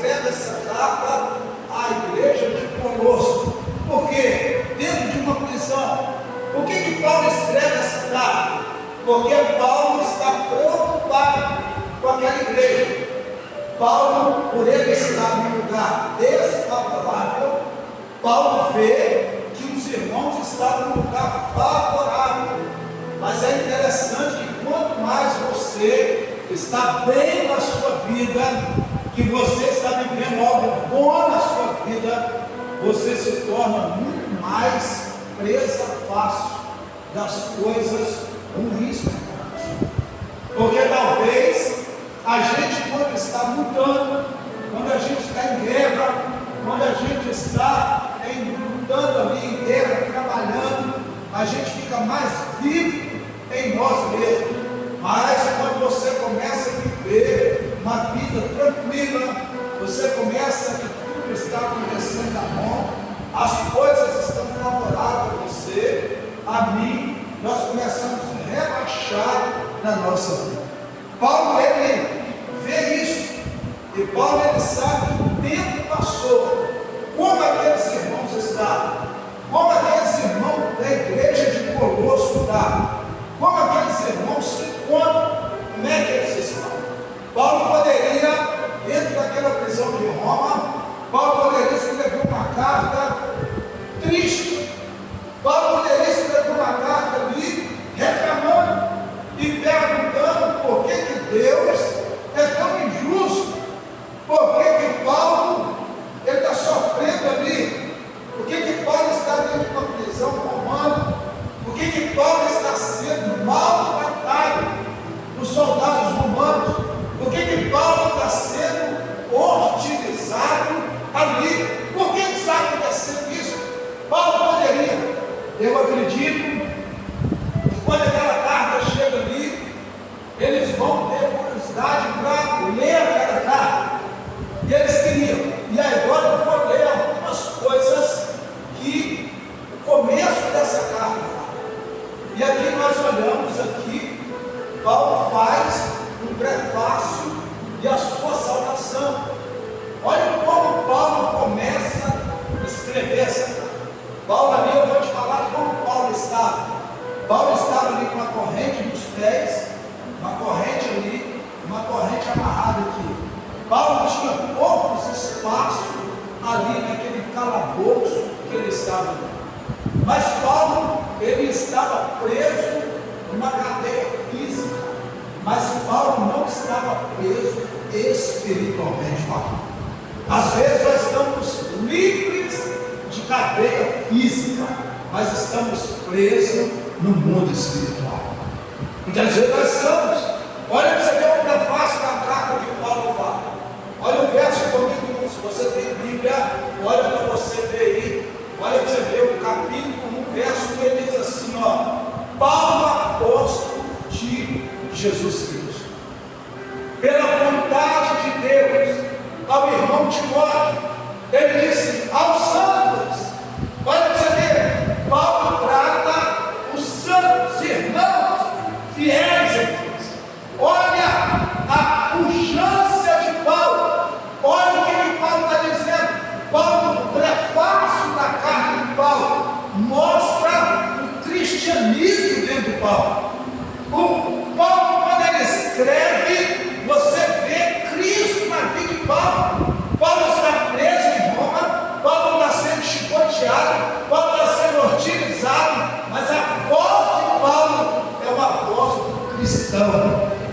escreve essa carta à igreja de Colosso. Por quê? Dentro de uma prisão. Por que Paulo escreve essa carta? Porque Paulo está preocupado com aquela igreja. Paulo, por ele estar em um lugar desfavorável, Paulo vê que os irmãos estavam em um lugar favorável. Mas é interessante que quanto mais você está bem na sua vida, que você está vivendo algo bom na sua vida, você se torna muito mais presa fácil das coisas ruins. Porque talvez a gente, quando está lutando, quando a gente está em guerra, quando a gente está lutando ali em guerra, trabalhando, a gente fica mais vivo em nós mesmos. Mas quando você começa a viver uma vida tranquila, você começa que tudo está acontecendo a bom, as coisas estão favoráveis a você, a mim, nós começamos a relaxar na nossa vida. Paulo, ele vê isso, e Paulo, ele sabe que o tempo passou, como aqueles irmãos estavam, como aqueles irmãos da igreja de Colosso estavam, como aqueles irmãos se encontram, como é que eles estão? Paulo poderia, dentro daquela prisão de Roma, Paulo poderia escrever uma carta triste, Paulo poderia escrever uma carta ali, reclamando e perguntando por que Deus é tão injusto, por que Paulo está sofrendo ali, por que Paulo está dentro de uma prisão romana, por que Paulo está sendo maltratado por soldados romanos, por que Paulo está sendo hostilizado ali, por que está acontecendo isso? Paulo poderia, eu acredito, que quando aquela carta chega ali, eles vão ter curiosidade para ler aquela carta, e eles queriam, e agora eu vou ler algumas coisas que o começo dessa carta fala. E aqui nós olhamos aqui, Paulo faz um prefácio e a sua saudação. Olha como Paulo começa a escrever essa carta. Paulo ali, eu vou te falar como Paulo estava. Paulo estava ali com uma corrente nos pés, uma corrente ali, uma corrente amarrada aqui. Paulo tinha poucos espaços ali naquele calabouço que ele estava ali. Mas Paulo, ele estava preso numa cadeia física, mas Paulo não estava preso espiritualmente falando. Às vezes nós estamos livres de cadeia física, mas estamos presos no mundo espiritual. Muitas vezes nós estamos. Olha para você ver o prefácio da carta que Paulo fala. Olha o verso comigo, se você tem Bíblia, olha para você ver aí. Olha para você ver o capítulo 1, verso que ele diz assim, ó: Paulo, apóstolo de Jesus Cristo, pela vontade de Deus, ao irmão Timóteo,